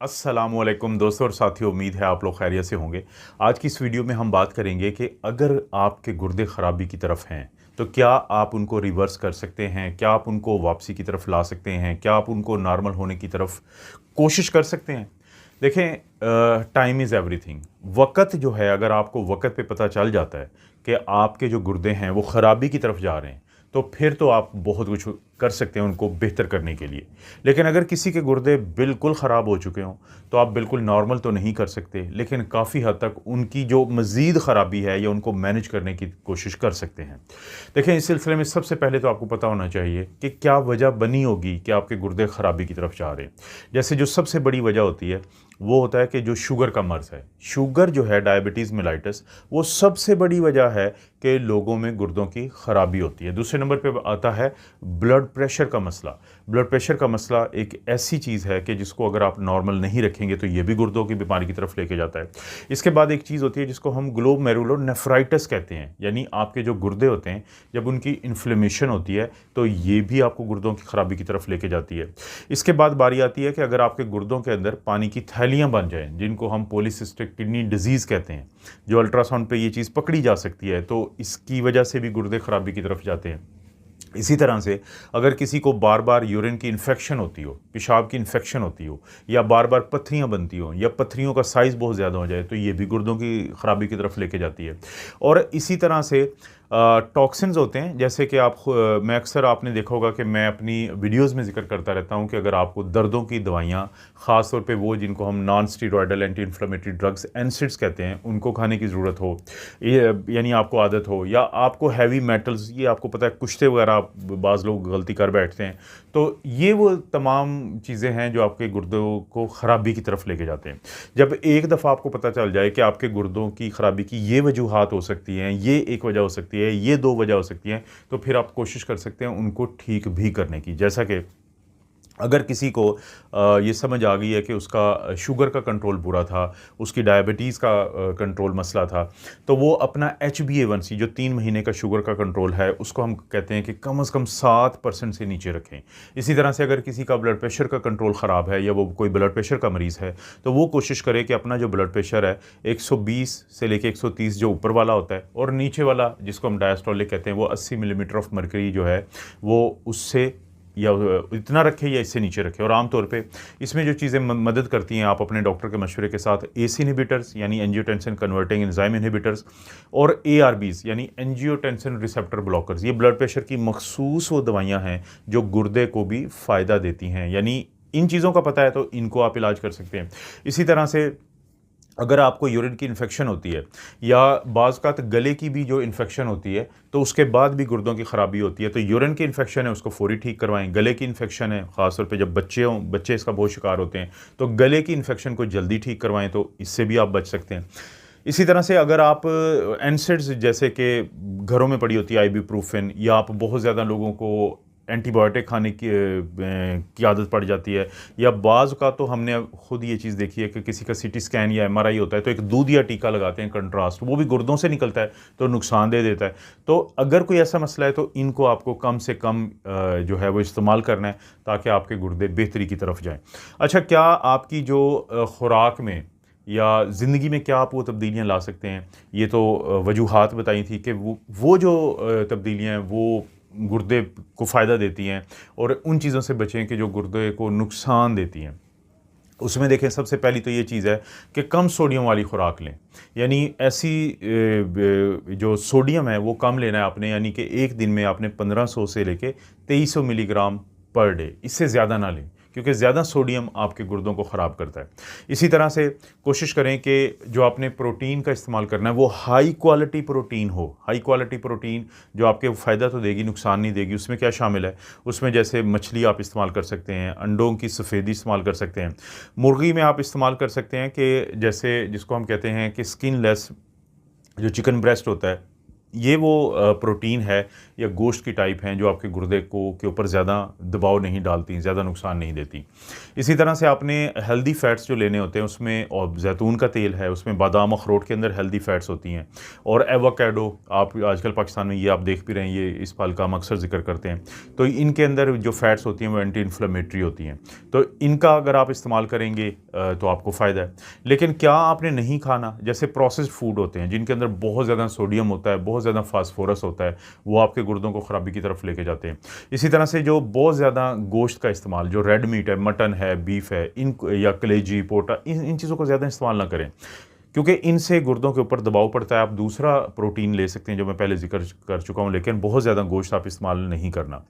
अस्सलामुअलैकुम दोस्तों और साथियों, उम्मीद है आप लोग खैरियत से होंगे। आज की इस वीडियो में हम बात करेंगे कि अगर आपके गुर्दे ख़राबी की तरफ हैं तो क्या आप उनको रिवर्स कर सकते हैं, क्या आप उनको वापसी की तरफ ला सकते हैं, क्या आप उनको नॉर्मल होने की तरफ कोशिश कर सकते हैं। देखें, टाइम इज़ एवरीथिंग। वक़्त जो है, अगर आपको वक़्त पे पता चल जाता है कि आपके जो गुर्दे हैं वो ख़राबी की तरफ जा रहे हैं, तो फिर तो आप बहुत कुछ कर सकते हैं उनको बेहतर करने के लिए। लेकिन अगर किसी के गुर्दे बिल्कुल ख़राब हो चुके हों तो आप बिल्कुल नॉर्मल तो नहीं कर सकते, लेकिन काफ़ी हद तक उनकी जो मज़ीद ख़राबी है या उनको मैनेज करने की कोशिश कर सकते हैं। देखें, इस सिलसिले में सबसे पहले तो आपको पता होना चाहिए कि क्या वजह बनी होगी कि आपके गुर्दे ख़राबी की तरफ जा रहे हैं। जैसे जो सबसे बड़ी वजह होती है वो होता है कि जो शुगर का मर्ज़ है, शुगर जो है, डायबिटीज़ मेलाइटस, वो सबसे बड़ी वजह है कि लोगों में गुर्दों की ख़राबी होती है। दूसरे नंबर पे आता है ब्लड प्रेशर का मसला। ब्लड प्रेशर का मसला एक ऐसी चीज़ है कि जिसको अगर आप नॉर्मल नहीं रखेंगे तो ये भी गुर्दों की बीमारी की तरफ लेके जाता है। इसके बाद एक चीज़ होती है जिसको हम ग्लोमेरुलोनेफ्राइटिस कहते हैं, यानी आपके जो गुर्दे होते हैं जब उनकी इन्फ्लेमेशन होती है तो ये भी आपको गुर्दों की ख़राबी की तरफ लेके जाती है। इसके बाद बारी आती है कि अगर आपके गुर्दों के अंदर पानी की थैलियाँ बन जाएँ, जिनको हम पॉलीसिस्टिक किडनी डिजीज़ कहते हैं, जो अल्ट्रासाउंड पे ये चीज़ पकड़ी जा सकती है, तो इसकी वजह से भी गुर्दे ख़राबी की तरफ जाते हैं। इसी तरह से अगर किसी को बार बार यूरिन की इन्फेक्शन होती हो, पेशाब की इन्फेक्शन होती हो, या बार बार पत्थरियाँ बनती हो, या पत्थरियों का साइज़ बहुत ज़्यादा हो जाए, तो ये भी गुर्दों की ख़राबी की तरफ लेके जाती है। और इसी तरह से टॉक्सिन्स होते हैं, जैसे कि मैं अक्सर आपने देखा होगा कि मैं अपनी वीडियोज़ में ज़िक्र करता रहता हूँ कि अगर आपको दर्दों की दवाइयाँ, ख़ास तौर पे वो जिनको हम non steroidal anti inflammatory drugs NSAIDs कहते हैं, उनको खाने की ज़रूरत हो, ये यानी आपको आदत हो, या आपको हैवी मेटल्स, ये आपको पता है कुश्ते वगैरह बाज़ लोग गलती कर बैठते हैं, तो ये वो तमाम चीज़ें हैं जो आपके गुर्दों को ख़राबी की तरफ लेके जाते हैं। जब एक दफ़ा आपको पता चल जाए कि आपके गुर्दों की ख़राबी की ये वजूहात हो सकती हैं, ये एक वजह हो सकती है, ये दो वजह हो सकती हैं, तो फिर आप कोशिश कर सकते हैं उनको ठीक भी करने की। जैसा कि अगर किसी को ये समझ आ गई है कि उसका शुगर का कंट्रोल बुरा था, उसकी डायबिटीज़ का कंट्रोल मसला था, तो वो अपना HbA1c जो 3 महीने का शुगर का कंट्रोल है, उसको हम कहते हैं कि कम से कम 7% से नीचे रखें। इसी तरह से अगर किसी का ब्लड प्रेशर का कंट्रोल ख़राब है या वो कोई ब्लड प्रेशर का मरीज़ है, तो वो कोशिश करे कि अपना जो ब्लड प्रेशर है 120 से लेके 130 जो ऊपर वाला होता है, और नीचे वाला जिसको हम डायस्टोलिक कहते हैं, वो 80 मिलीमीटर ऑफ मर्करी जो है वो उससे या इतना रखें या इससे नीचे रखें। और आमतौर पे इसमें जो चीज़ें मदद करती हैं, आप अपने डॉक्टर के मशवरे के साथ ACE इनहिबिटर्स यानी एंजियोटेंसिन कन्वर्टिंग एंजाइम इनहिबिटर्स, और ARBs यानी एंजियोटेंसिन रिसेप्टर ब्लॉकर्स, ये ब्लड प्रेशर की मखसूस वो दवाइयाँ हैं जो गुर्दे को भी फ़ायदा देती हैं। यानी इन चीज़ों का पता है तो इनको आप इलाज कर सकते हैं। इसी तरह से अगर आपको यूरिन की इन्फेक्शन होती है या बाज़ गले की भी जो इन्फेक्शन होती है, तो उसके बाद भी गुर्दों की ख़राबी होती है, तो यूरिन की इन्फेक्शन है उसको फ़ौरी ठीक करवाएं। गले की इन्फेक्शन है, ख़ासतौर पे जब बच्चे इसका बहुत शिकार होते हैं, तो गले की इन्फेक्शन को जल्दी ठीक करवाएं, तो इससे भी आप बच सकते हैं। इसी तरह से अगर आप एनसेड्स जैसे कि घरों में पड़ी होती है आइबुप्रोफेन, या आप बहुत ज़्यादा लोगों को एंटीबायोटिक खाने की आदत पड़ जाती है, या बाज़ का तो हमने खुद ये चीज़ देखी है कि किसी का CT स्कैन या MRI होता है तो एक दूधिया टीका लगाते हैं कंट्रास्ट, वो भी गुर्दों से निकलता है तो नुकसान दे देता है। तो अगर कोई ऐसा मसला है तो इनको आपको कम से कम जो है वो इस्तेमाल करना है ताकि आपके गुर्दे बेहतरी की तरफ जाएँ। अच्छा, क्या आपकी जो खुराक में या ज़िंदगी में क्या आप वो तब्दीलियाँ ला सकते हैं? ये तो वजूहात बताई थी कि वो जो तब्दीलियाँ हैं वो गुर्दे को फ़ायदा देती हैं, और उन चीज़ों से बचें कि जो गुर्दे को नुकसान देती हैं। उसमें देखें, सबसे पहली तो ये चीज़ है कि कम सोडियम वाली खुराक लें, यानी ऐसी जो सोडियम है वो कम लेना है आपने, यानी कि एक दिन में आपने 1500 से लेके 2300 मिलीग्राम पर डे, इससे ज़्यादा ना लें, क्योंकि ज़्यादा सोडियम आपके गुर्दों को ख़राब करता है। इसी तरह से कोशिश करें कि जो आपने प्रोटीन का इस्तेमाल करना है वो हाई क्वालिटी प्रोटीन हो। हाई क्वालिटी प्रोटीन जो आपके फ़ायदा तो देगी, नुकसान नहीं देगी। उसमें क्या शामिल है? उसमें जैसे मछली आप इस्तेमाल कर सकते हैं, अंडों की सफ़ेदी इस्तेमाल कर सकते हैं, मुर्गी में आप इस्तेमाल कर सकते हैं कि जैसे जिसको हम कहते हैं कि स्किनलेस जो चिकन ब्रेस्ट होता है, ये वो प्रोटीन है या गोश्त की टाइप हैं जो आपके गुर्दे को के ऊपर ज़्यादा दबाव नहीं डालती, ज़्यादा नुकसान नहीं देती। इसी तरह से आपने हेल्दी फ़ैट्स जो लेने होते हैं उसमें, और ज़ैतून का तेल है उसमें, बादाम अखरोट के अंदर हेल्दी फ़ैट्स होती हैं, और एवोकाडो, आप आजकल पाकिस्तान में ये आप देख भी रहे हैं, ये इस फल का हम अक्सर ज़िक्र करते हैं। तो इनके अंदर जो फ़ैट्स होती हैं वो एंटी इन्फ्लेमेटरी होती हैं। तो इनका अगर आप इस्तेमाल करेंगे तो आपको फ़ायदा है। लेकिन क्या आपने नहीं खाना, जैसे प्रोसेस्ड फूड होते हैं जिनके अंदर बहुत ज़्यादा सोडियम होता है, बहुत ज़्यादा फास्फोरस होता है, वो आपके गुर्दों को ख़राबी की तरफ लेके जाते हैं। इसी तरह से जो बहुत ज़्यादा गोश्त का इस्तेमाल, जो रेड मीट है, मटन है, बीफ है, इन या कलेजी, पोटा, इन चीज़ों को ज़्यादा इस्तेमाल ना करें, क्योंकि इनसे गुर्दों के ऊपर दबाव पड़ता है। आप दूसरा प्रोटीन ले सकते हैं जो मैं पहले जिक्र कर चुका हूँ, लेकिन बहुत ज़्यादा गोश्त आप इस्तेमाल नहीं करना।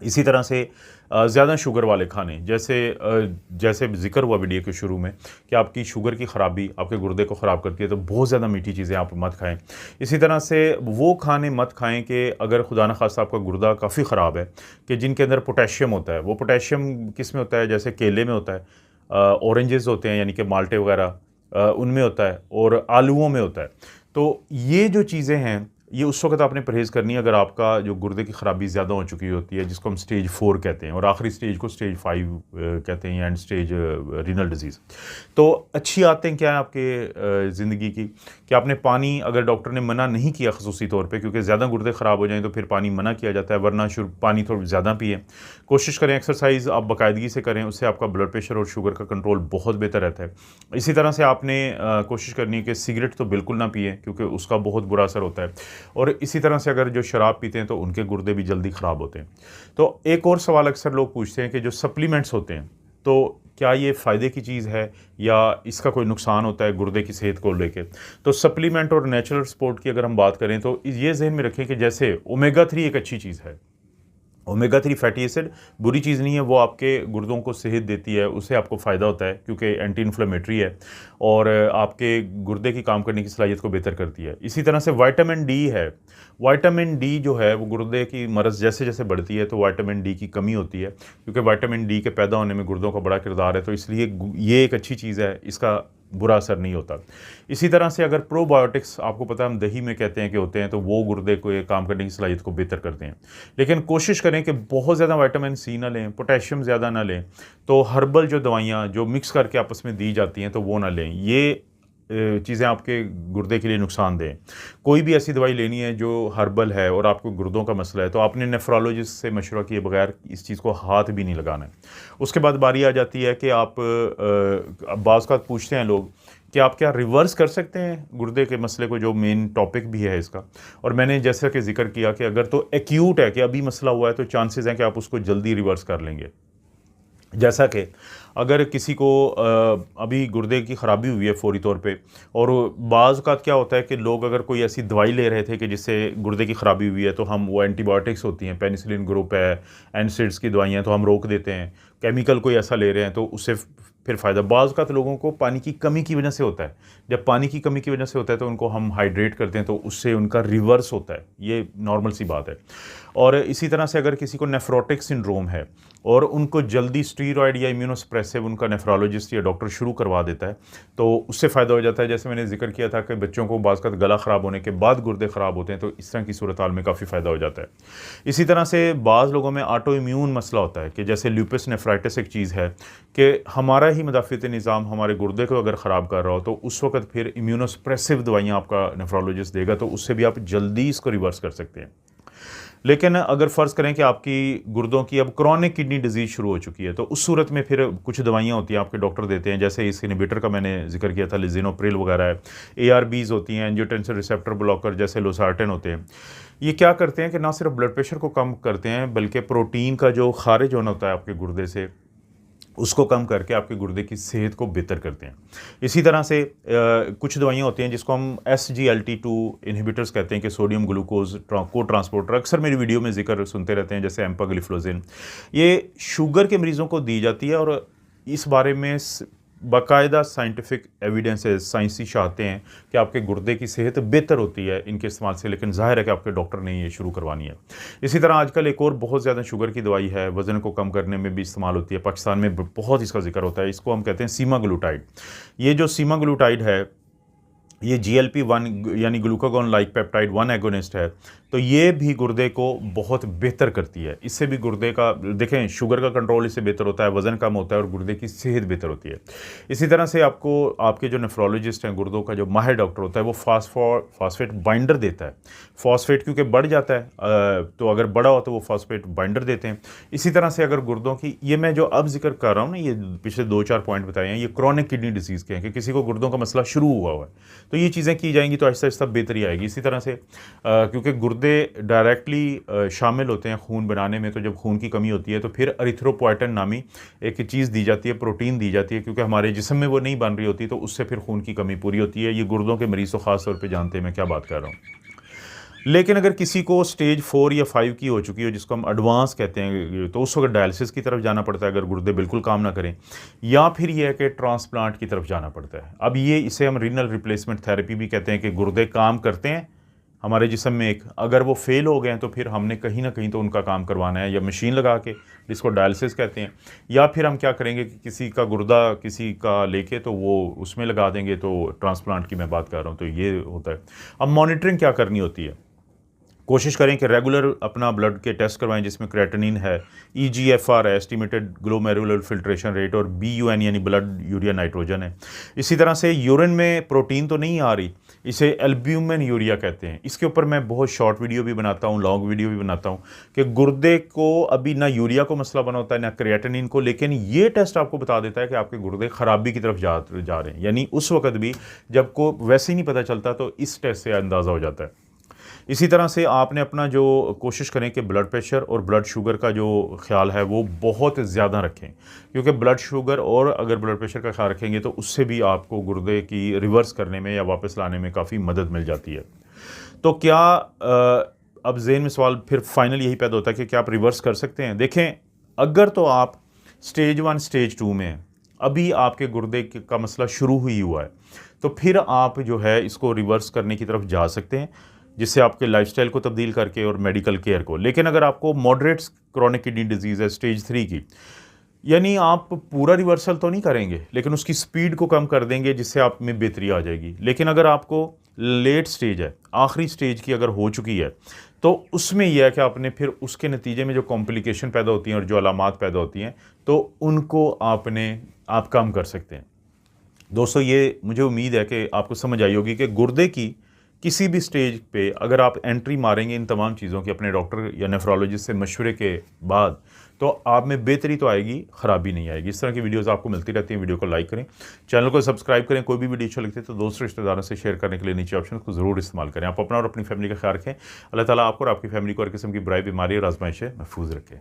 इसी तरह से ज़्यादा शुगर वाले खाने, जैसे ज़िक्र हुआ वीडियो के शुरू में कि आपकी शुगर की ख़राबी आपके गुर्दे को ख़राब करती है, तो बहुत ज़्यादा मीठी चीज़ें आप मत खाएं। इसी तरह से वो खाने मत खाएं कि अगर खुदा न खास्ता आपका गुर्दा काफ़ी ख़राब है, कि जिनके अंदर पोटेशियम होता है। वो पोटेशियम किस में होता है? जैसे केले में होता है, ऑरेंजेस होते हैं यानी कि माल्टे वगैरह, उनमें होता है, और आलूओं में होता है। तो ये जो चीज़ें हैं, ये उस वक़्त आपने परहेज़ करनी है अगर आपका जो गुर्दे की ख़राबी ज़्यादा हो चुकी होती है, जिसको हम स्टेज 4 कहते हैं, और आखिरी स्टेज को स्टेज 5 कहते हैं, एंड स्टेज रीनल डिज़ीज़। तो अच्छी आदतें क्या है आपके ज़िंदगी की, कि आपने पानी, अगर डॉक्टर ने मना नहीं किया ख़ुसूसी तौर पे, क्योंकि ज़्यादा गुर्दे ख़राब हो जाएँ तो फिर पानी मना किया जाता है, वरना पानी थोड़ा ज़्यादा पिएँ। कोशिश करें एक्सरसाइज़ आप बाकायदगी से करें, उससे आपका ब्लड प्रेशर और शुगर का कंट्रोल बहुत बेहतर रहता है। इसी तरह से आपने कोशिश करनी है कि सिगरेट तो बिल्कुल ना पिएँ, क्योंकि उसका बहुत बुरा असर होता है। और इसी तरह से अगर जो शराब पीते हैं तो उनके गुर्दे भी जल्दी ख़राब होते हैं। तो एक और सवाल अक्सर लोग पूछते हैं कि जो सप्लीमेंट्स होते हैं, तो क्या ये फ़ायदे की चीज़ है या इसका कोई नुकसान होता है गुर्दे की सेहत को लेके? तो सप्लीमेंट और नेचुरल सपोर्ट की अगर हम बात करें तो ये ज़हन में रखें कि जैसे ओमेगा 3 एक अच्छी चीज़ है। ओमेगा 3 फैटी एसिड बुरी चीज़ नहीं है, वो आपके गुर्दों को सेहत देती है, उससे आपको फ़ायदा होता है क्योंकि एंटी इन्फ्लेमेटरी है, और आपके गुर्दे की काम करने की सलाहियत को बेहतर करती है। इसी तरह से विटामिन डी है। विटामिन डी जो है वो गुर्दे की मर्ज़ जैसे जैसे बढ़ती है तो विटामिन डी की कमी होती है, क्योंकि विटामिन डी के पैदा होने में गुर्दों का बड़ा किरदार है, तो इसलिए ये एक अच्छी चीज़ है, इसका बुरा असर नहीं होता। इसी तरह से अगर प्रोबायोटिक्स, आपको पता है हम दही में कहते हैं कि होते हैं, तो वो गुर्दे को ये काम करने की सलाहियत को बेहतर करते हैं। लेकिन कोशिश करें कि बहुत ज़्यादा विटामिन सी ना लें, पोटेशियम ज़्यादा ना लें। तो हर्बल जो दवाइयाँ जो मिक्स करके आपस में दी जाती हैं तो वो ना लें। ये चीज़ें आपके गुर्दे के लिए नुकसानदेह हैं। कोई भी ऐसी दवाई लेनी है जो हर्बल है और आपको गुर्दों का मसला है, तो आपने नेफ्रोलॉजिस्ट से मशवरा किए बगैर इस चीज़ को हाथ भी नहीं लगाना है। उसके बाद बारी आ जाती है कि आप बाज़ पूछते हैं लोग कि आप क्या रिवर्स कर सकते हैं गुर्दे के मसले को, जो मेन टॉपिक भी है इसका। और मैंने जैसा कि जिक्र किया कि अगर तो एक्यूट है कि अभी मसला हुआ है, तो चांसेस हैं कि आप उसको जल्दी रिवर्स कर लेंगे। जैसा कि अगर किसी को अभी गुर्दे की ख़राबी हुई है फ़ौरी तौर पे, और बाज़ औक़ात क्या होता है कि लोग अगर कोई ऐसी दवाई ले रहे थे कि जिससे गुर्दे की ख़राबी हुई है, तो हम, वो एंटीबायोटिक्स होती हैं, पेनिसिलिन ग्रुप है, एनसिड्स की दवाइयाँ, तो हम रोक देते हैं। केमिकल कोई ऐसा ले रहे हैं तो उससे फिर फ़ायदा। बाज़ औक़ात लोगों को पानी की कमी की वजह से होता है, जब पानी की कमी की वजह से होता है तो उनको हम हाइड्रेट करते हैं, तो उससे उनका रिवर्स होता है, ये नॉर्मल सी बात है। और इसी तरह से अगर किसी को नेफ्रोटिक सिंड्रोम है और उनको जल्दी स्टीरॉयड या इम्यूनोसप्रेसिव उनका नेफ्रोलॉजिस्ट या डॉक्टर शुरू करवा देता है, तो उससे फ़ायदा हो जाता है। जैसे मैंने जिक्र किया था कि बच्चों को बाज़ औक़ात गला ख़राब होने के बाद गुर्दे ख़राब होते हैं, तो इस तरह की सूरत हाल में काफ़ी फ़ायदा हो जाता है। इसी तरह से बाज़ लोगों में ऑटो इम्यून मसला होता है, कि जैसे ल्यूपस नेफ्राइटिस एक चीज़ है कि हमारा ही मदाफ़ियती निज़ाम हमारे गुर्दे को अगर ख़राब कर रहा हो, तो उस वक़्त फिर इम्यूनोसप्रेसिव दवाइयाँ आपका नेफ्रोलॉजिस्ट देगा, तो उससे भी आप जल्दी इसको रिवर्स कर सकते हैं। लेकिन अगर फ़र्ज़ करें कि आपकी गुर्दों की अब क्रॉनिक किडनी डिजीज़ शुरू हो चुकी है, तो उस सूरत में फिर कुछ दवाइयाँ होती हैं आपके डॉक्टर देते हैं, जैसे इस इनहिबिटर का मैंने जिक्र किया था, लिसिनोप्रिल वगैरह है, एआरबीज़ होती हैं, एंजियोटेंसिन रिसेप्टर ब्लॉकर जैसे लोसार्टेन होते हैं। ये क्या करते हैं कि ना सिर्फ ब्लड प्रेशर को कम करते हैं, बल्कि प्रोटीन का जो खारिज होना होता है आपके गुर्दे से, उसको कम करके आपके गुर्दे की सेहत को बेहतर करते हैं। इसी तरह से कुछ दवाइयाँ होती हैं जिसको हम SGLT2 इनहिबिटर्स कहते हैं, कि सोडियम ग्लूकोज को ट्रांसपोर्टर, अक्सर मेरी वीडियो में जिक्र सुनते रहते हैं, जैसे एम्पाग्लिफ्लोजिन। ये शुगर के मरीज़ों को दी जाती है, और इस बारे में बाकायदा साइंटिफिक एविडेंसेस, साइंसी शहादतें हैं कि आपके गुर्दे की सेहत बेहतर होती है इनके इस्तेमाल से, लेकिन ज़ाहिर है कि आपके डॉक्टर ने ये शुरू करवानी है। इसी तरह आजकल एक और बहुत ज़्यादा शुगर की दवाई है, वज़न को कम करने में भी इस्तेमाल होती है, पाकिस्तान में बहुत इसका जिक्र होता है, इसको हम कहते हैं सीमाग्लूटाइड। ये जो सीमाग्लूटाइड है, ये GLP-1 यानी ग्लूकागॉन लाइक पेप्टाइड 1 एगोनिस्ट है, तो ये भी गुर्दे को बहुत बेहतर करती है। इससे भी गुर्दे का देखें शुगर का कंट्रोल इससे बेहतर होता है, वज़न कम होता है और गुर्दे की सेहत बेहतर होती है। इसी तरह से आपको आपके जो नेफ्रोलॉजिस्ट हैं, गुर्दों का जो माहिर डॉक्टर होता है, वो फॉस्फेट बाइंडर देता है। फॉस्फेट क्योंकि बढ़ जाता है, तो अगर बढ़ा हो तो वो फॉस्फेट बाइंडर देते हैं। इसी तरह से अगर गुर्दों की, ये मैं जो अब जिक्र कर रहा हूँ ना, ये पिछले 2-4 पॉइंट बताए हैं, ये क्रॉनिक किडनी डिसीज़ के हैं कि किसी को गुर्दों का मसला शुरू हुआ है, तो ये चीज़ें की जाएंगी तो आहिस्ता आहिस्ता बेहतरी आएगी। इसी तरह से क्योंकि गुर्दे डायरेक्टली शामिल होते हैं खून बनाने में, तो जब खून की कमी होती है तो फिर एरिथ्रोपोएटिन नामी एक चीज़ दी जाती है, प्रोटीन दी जाती है, क्योंकि हमारे जिस्म में वो नहीं बन रही होती, तो उससे फिर खून की कमी पूरी होती है। ये गुर्दों के मरीज़ तो ख़ास तौर पे जानते हैं मैं क्या बात कर रहा हूँ। लेकिन अगर किसी को स्टेज 4 या 5 की हो चुकी हो, जिसको हम एडवांस कहते हैं, तो उस वक्त डायलिसिस की तरफ जाना पड़ता है अगर गुर्दे बिल्कुल काम ना करें, या फिर ये है कि ट्रांसप्लांट की तरफ जाना पड़ता है। अब ये इसे हम रीनल रिप्लेसमेंट थेरेपी भी कहते हैं कि गुर्दे काम करते हैं हमारे जिस्म में एक, अगर वो फेल हो गए हैं तो फिर हमने कहीं ना कहीं तो उनका काम करवाना है, या मशीन लगा के, जिसको डायलिसिस कहते हैं, या फिर हम क्या करेंगे कि किसी का गुर्दा किसी का लेके तो वो उसमें लगा देंगे, तो ट्रांसप्लांट की मैं बात कर रहा हूँ, तो ये होता है। अब मॉनिटरिंग क्या करनी होती है, कोशिश करें कि रेगुलर अपना ब्लड के टेस्ट करवाएं जिसमें क्रेटिनिन है, EGFR है, एस्टिमेटेड ग्लोमेरुलर फिल्ट्रेशन रेट, और BUN यानी ब्लड यूरिया नाइट्रोजन है। इसी तरह से यूरिन में प्रोटीन तो नहीं आ रही, इसे एल्ब्यूमिन यूरिया कहते हैं। इसके ऊपर मैं बहुत शॉर्ट वीडियो भी बनाता हूँ, लॉन्ग वीडियो भी बनाता हूँ कि गुर्दे को अभी ना यूरिया को मसला बना होता है ना क्रिएटिनिन को, लेकिन ये टेस्ट आपको बता देता है कि आपके गुर्दे ख़राबी की तरफ जा रहे हैं, यानी उस वक्त भी जब को वैसे ही नहीं पता चलता, तो इस टेस्ट से अंदाज़ा हो जाता है। इसी तरह से आपने अपना जो कोशिश करें कि ब्लड प्रेशर और ब्लड शुगर का जो ख्याल है वो बहुत ज़्यादा रखें, क्योंकि ब्लड शुगर और अगर ब्लड प्रेशर का ख्याल रखेंगे तो उससे भी आपको गुर्दे की रिवर्स करने में या वापस लाने में काफ़ी मदद मिल जाती है। तो क्या अब ज़हन में सवाल फिर फाइनल यही पैदा होता है कि क्या आप रिवर्स कर सकते हैं। देखें, अगर तो आप स्टेज 1 स्टेज 2 में हैं, अभी आपके गुर्दे का मसला शुरू ही हुआ है, तो फिर आप जो है इसको रिवर्स करने की तरफ जा सकते हैं, जिससे आपके लाइफस्टाइल को तब्दील करके और मेडिकल केयर को। लेकिन अगर आपको मॉडरेट क्रोनिक किडनी डिजीज़ है स्टेज 3 की, यानी आप पूरा रिवर्सल तो नहीं करेंगे लेकिन उसकी स्पीड को कम कर देंगे, जिससे आप में बेहतरी आ जाएगी। लेकिन अगर आपको लेट स्टेज है, आखिरी स्टेज की अगर हो चुकी है, तो उसमें यह है कि आपने फिर उसके नतीजे में जो कॉम्प्लिकेशन पैदा होती हैं और जो अलामात पैदा होती हैं, तो उनको आप कम कर सकते हैं। दोस्तों, ये मुझे उम्मीद है कि आपको समझ आई होगी कि गुर्दे की किसी भी स्टेज पे अगर आप एंट्री मारेंगे इन तमाम चीज़ों की अपने डॉक्टर या नेफ्रोलॉजिस्ट से मशवरे के बाद, तो आप में बेहतरी तो आएगी, ख़राबी नहीं आएगी। इस तरह की वीडियोस आपको मिलती रहती हैं। वीडियो को लाइक करें, चैनल को सब्सक्राइब करें। कोई भी वीडियो अच्छी लगती है तो दोस्तों रिश्तेदारों से शेयर करने के लिए नीचे ऑप्शन को ज़रूर इस्तेमाल करें। आप अपना और अपनी फैमिली का ख्याल रखें। अल्लाह ताला आपको और आपकी फैमिली को हर किस्म की बुराई, बीमारी और आजमाइश से महफूज रखें।